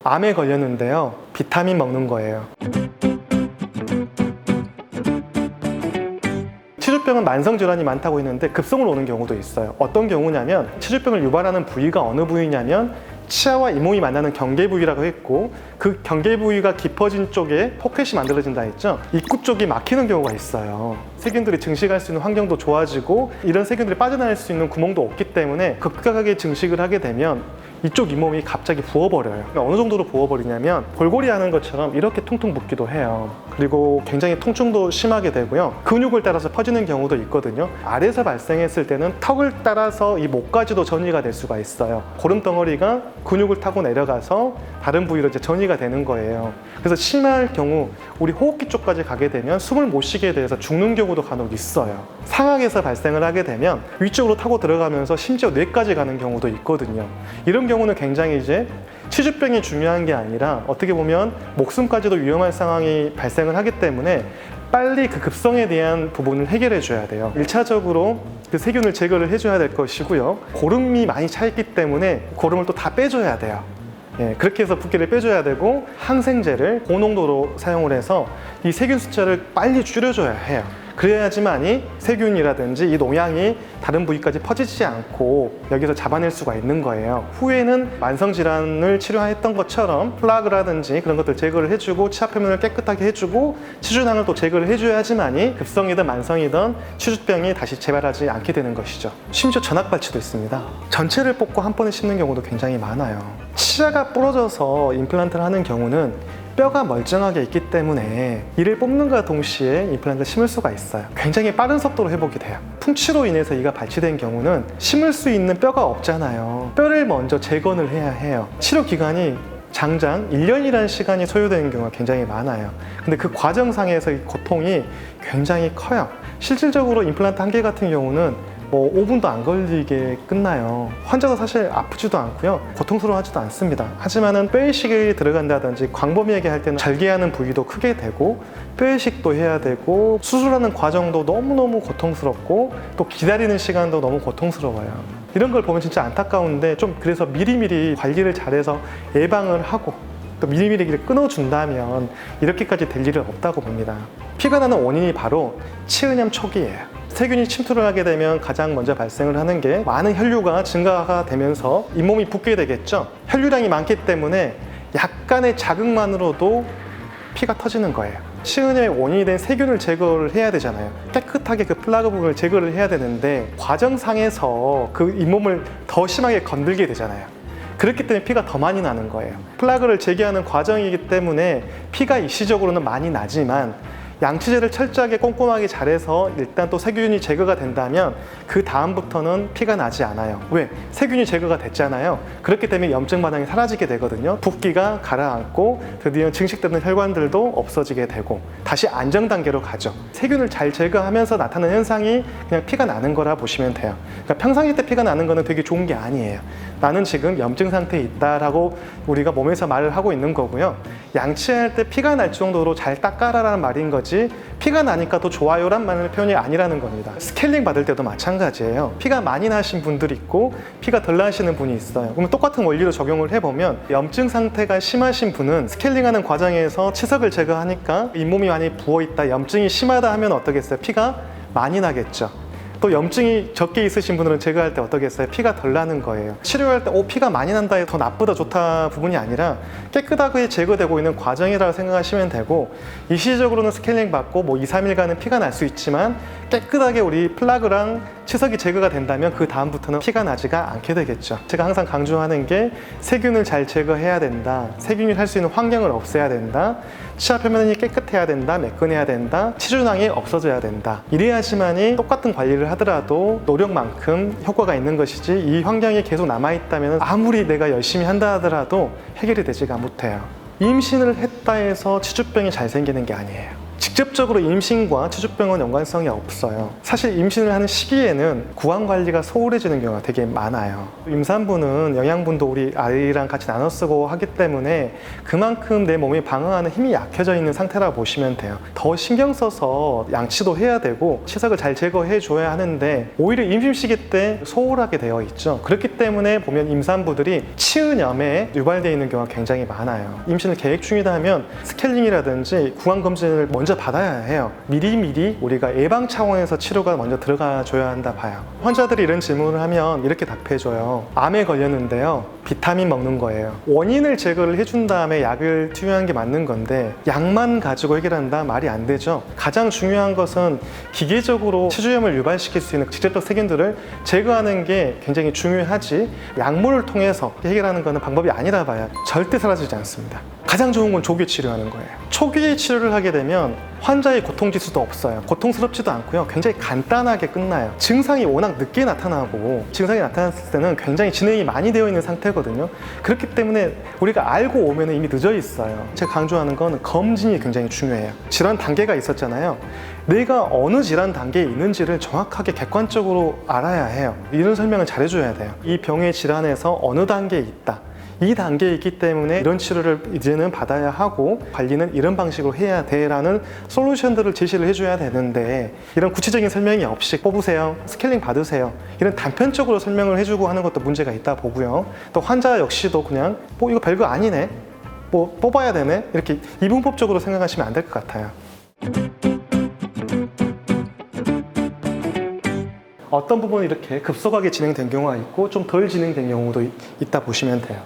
암에 걸렸는데요. 비타민 먹는 거예요. 치주병은 만성질환이 많다고 했는데 급성으로 오는 경우도 있어요. 어떤 경우냐면 치주병을 유발하는 부위가 어느 부위냐면 치아와 잇몸이 만나는 경계 부위라고 했고, 그 경계 부위가 깊어진 쪽에 포켓이 만들어진다 했죠. 입구 쪽이 막히는 경우가 있어요. 세균들이 증식할 수 있는 환경도 좋아지고 이런 세균들이 빠져나갈 수 있는 구멍도 없기 때문에 급격하게 증식을 하게 되면 이쪽 잇몸이 갑자기 부어버려요. 어느 정도로 부어버리냐면 골골이 하는 것처럼 이렇게 퉁퉁 붓기도 해요. 그리고 굉장히 통증도 심하게 되고요. 근육을 따라서 퍼지는 경우도 있거든요. 알에서 발생했을 때는 턱을 따라서 이 목까지도 전이가 될 수가 있어요. 고름 덩어리가 근육을 타고 내려가서 다른 부위로 이제 전이가 되는 거예요. 그래서 심할 경우 우리 호흡기 쪽까지 가게 되면 숨을 못 쉬게 돼서 죽는 경우도 간혹 있어요. 상악에서 발생을 하게 되면 위쪽으로 타고 들어가면서 심지어 뇌까지 가는 경우도 있거든요. 이런 경우는 굉장히 이제 치주병이 중요한 게 아니라 어떻게 보면 목숨까지도 위험한 상황이 발생을 하기 때문에 빨리 그 급성에 대한 부분을 해결해 줘야 돼요. 1차적으로 그 세균을 제거를 해줘야 될 것이고요. 고름이 많이 차 있기 때문에 고름을 또 다 빼줘야 돼요. 그렇게 해서 붓기를 빼줘야 되고, 항생제를 고농도로 사용을 해서 이 세균 숫자를 빨리 줄여줘야 해요. 그래야지만이 세균이라든지 이 농양이 다른 부위까지 퍼지지 않고 여기서 잡아낼 수가 있는 거예요. 후에는 만성질환을 치료했던 것처럼 플라그라든지 그런 것들 제거를 해주고 치아 표면을 깨끗하게 해주고 치주낭을 또 제거를 해줘야지만이 급성이든 만성이든 치주병이 다시 재발하지 않게 되는 것이죠. 심지어 전압발치도 있습니다. 전체를 뽑고 한 번에 심는 경우도 굉장히 많아요. 치아가 부러져서 임플란트를 하는 경우는 뼈가 멀쩡하게 있기 때문에 이를 뽑는과 동시에 임플란트를 심을 수가 있어요. 굉장히 빠른 속도로 회복이 돼요. 풍치로 인해서 이가 발치된 경우는 심을 수 있는 뼈가 없잖아요. 뼈를 먼저 재건을 해야 해요. 치료 기간이 장장 1년이라는 시간이 소요되는 경우가 굉장히 많아요. 근데 그 과정상에서 이 고통이 굉장히 커요. 실질적으로 임플란트 한 개 같은 경우는 5분도 안 걸리게 끝나요. 환자도 사실 아프지도 않고요, 고통스러워하지도 않습니다. 하지만은 뼈이식이 들어간다든지 광범위하게 할 때는 절개하는 부위도 크게 되고 뼈이식도 해야 되고 수술하는 과정도 너무너무 고통스럽고 또 기다리는 시간도 너무 고통스러워요. 이런 걸 보면 진짜 안타까운데, 좀 그래서 미리미리 관리를 잘해서 예방을 하고 또 미리미리 끊어준다면 이렇게까지 될 일은 없다고 봅니다. 피가 나는 원인이 바로 치은염 초기예요. 세균이 침투를 하게 되면 가장 먼저 발생을 하는 게 많은 혈류가 증가가 되면서 잇몸이 붓게 되겠죠. 혈류량이 많기 때문에 약간의 자극만으로도 피가 터지는 거예요. 치은염의 원인이 된 세균을 제거를 해야 되잖아요. 깨끗하게 그 플라그 부분을 제거를 해야 되는데 과정상에서 그 잇몸을 더 심하게 건들게 되잖아요. 그렇기 때문에 피가 더 많이 나는 거예요. 플라그를 제거하는 과정이기 때문에 피가 일시적으로는 많이 나지만 양치질을 철저하게 꼼꼼하게 잘해서 일단 또 세균이 제거가 된다면 그 다음부터는 피가 나지 않아요. 왜? 세균이 제거가 됐잖아요. 그렇기 때문에 염증 반응이 사라지게 되거든요. 붓기가 가라앉고 드디어 증식되는 혈관들도 없어지게 되고 다시 안정 단계로 가죠. 세균을 잘 제거하면서 나타나는 현상이 그냥 피가 나는 거라 보시면 돼요. 그러니까 평상시 때 피가 나는 거는 되게 좋은 게 아니에요. 나는 지금 염증 상태에 있다라고 우리가 몸에서 말을 하고 있는 거고요. 양치할 때 피가 날 정도로 잘 닦아라라는 말인 거지 피가 나니까 더 좋아요란 표현이 아니라는 겁니다. 스케일링 받을 때도 마찬가지예요. 피가 많이 나신 분들이 있고 피가 덜 나시는 분이 있어요. 그럼 똑같은 원리로 적용을 해보면 염증 상태가 심하신 분은 스케일링하는 과정에서 치석을 제거하니까 잇몸이 많이 부어있다, 염증이 심하다 하면 어떠겠어요? 피가 많이 나겠죠. 또 염증이 적게 있으신 분들은 제거할 때 어떠겠어요? 피가 덜 나는 거예요. 치료할 때 피가 많이 난다 해서 더 나쁘다 좋다 부분이 아니라 깨끗하게 제거되고 있는 과정이라고 생각하시면 되고, 일시적으로는 스케일링 받고 2, 3일간은 피가 날 수 있지만 깨끗하게 우리 플라그랑 치석이 제거가 된다면 그 다음부터는 피가 나지가 않게 되겠죠. 제가 항상 강조하는 게 세균을 잘 제거해야 된다, 세균이 할 수 있는 환경을 없애야 된다, 치아 표면이 깨끗해야 된다, 매끈해야 된다, 치주낭이 없어져야 된다. 이래야지만이 똑같은 관리를 하더라도 노력만큼 효과가 있는 것이지, 이 환경이 계속 남아있다면 아무리 내가 열심히 한다 하더라도 해결이 되지가 못해요. 임신을 했다 해서 치주병이 잘 생기는 게 아니에요. 직접적으로 임신과 치주병은 연관성이 없어요. 사실 임신을 하는 시기에는 구강 관리가 소홀해지는 경우가 되게 많아요. 임산부는 영양분도 우리 아이랑 같이 나눠 쓰고 하기 때문에 그만큼 내 몸이 방어하는 힘이 약해져 있는 상태라고 보시면 돼요. 더 신경 써서 양치도 해야 되고 치석을 잘 제거해 줘야 하는데 오히려 임신 시기 때 소홀하게 되어 있죠. 그렇기 때문에 보면 임산부들이 치은염에 유발되어 있는 경우가 굉장히 많아요. 임신을 계획 중이다 하면 스케일링이라든지 구강 검진을 먼저 받아야 해요. 미리미리 우리가 예방 차원에서 치료가 먼저 들어가 줘야 한다 봐요. 환자들이 이런 질문을 하면 이렇게 답해줘요. 암에 걸렸는데요, 비타민 먹는 거예요. 원인을 제거를 해준 다음에 약을 투여하는 게 맞는 건데 약만 가지고 해결한다? 말이 안 되죠. 가장 중요한 것은 기계적으로 치주염을 유발시킬 수 있는 직접적 세균들을 제거하는 게 굉장히 중요하지, 약물을 통해서 해결하는 것은 방법이 아니라 봐요. 절대 사라지지 않습니다. 가장 좋은 건 조기 치료하는 거예요. 초기 치료를 하게 되면 환자의 고통 지수도 없어요. 고통스럽지도 않고요. 굉장히 간단하게 끝나요. 증상이 워낙 늦게 나타나고 증상이 나타났을 때는 굉장히 진행이 많이 되어 있는 상태거든요. 그렇기 때문에 우리가 알고 오면 이미 늦어 있어요. 제가 강조하는 건 검진이 굉장히 중요해요. 질환 단계가 있었잖아요. 내가 어느 질환 단계에 있는지를 정확하게 객관적으로 알아야 해요. 이런 설명을 잘 해줘야 돼요. 이 병의 질환에서 어느 단계에 있다, 이 단계에 있기 때문에 이런 치료를 이제는 받아야 하고 관리는 이런 방식으로 해야 돼 라는 솔루션들을 제시를 해줘야 되는데, 이런 구체적인 설명이 없이 뽑으세요, 스케일링 받으세요, 이런 단편적으로 설명을 해주고 하는 것도 문제가 있다 보고요. 또 환자 역시도 그냥 이거 별거 아니네, 뽑아야 되네, 이렇게 이분법적으로 생각하시면 안 될 것 같아요. 어떤 부분은 이렇게 급속하게 진행된 경우가 있고 좀 덜 진행된 경우도 있다 보시면 돼요.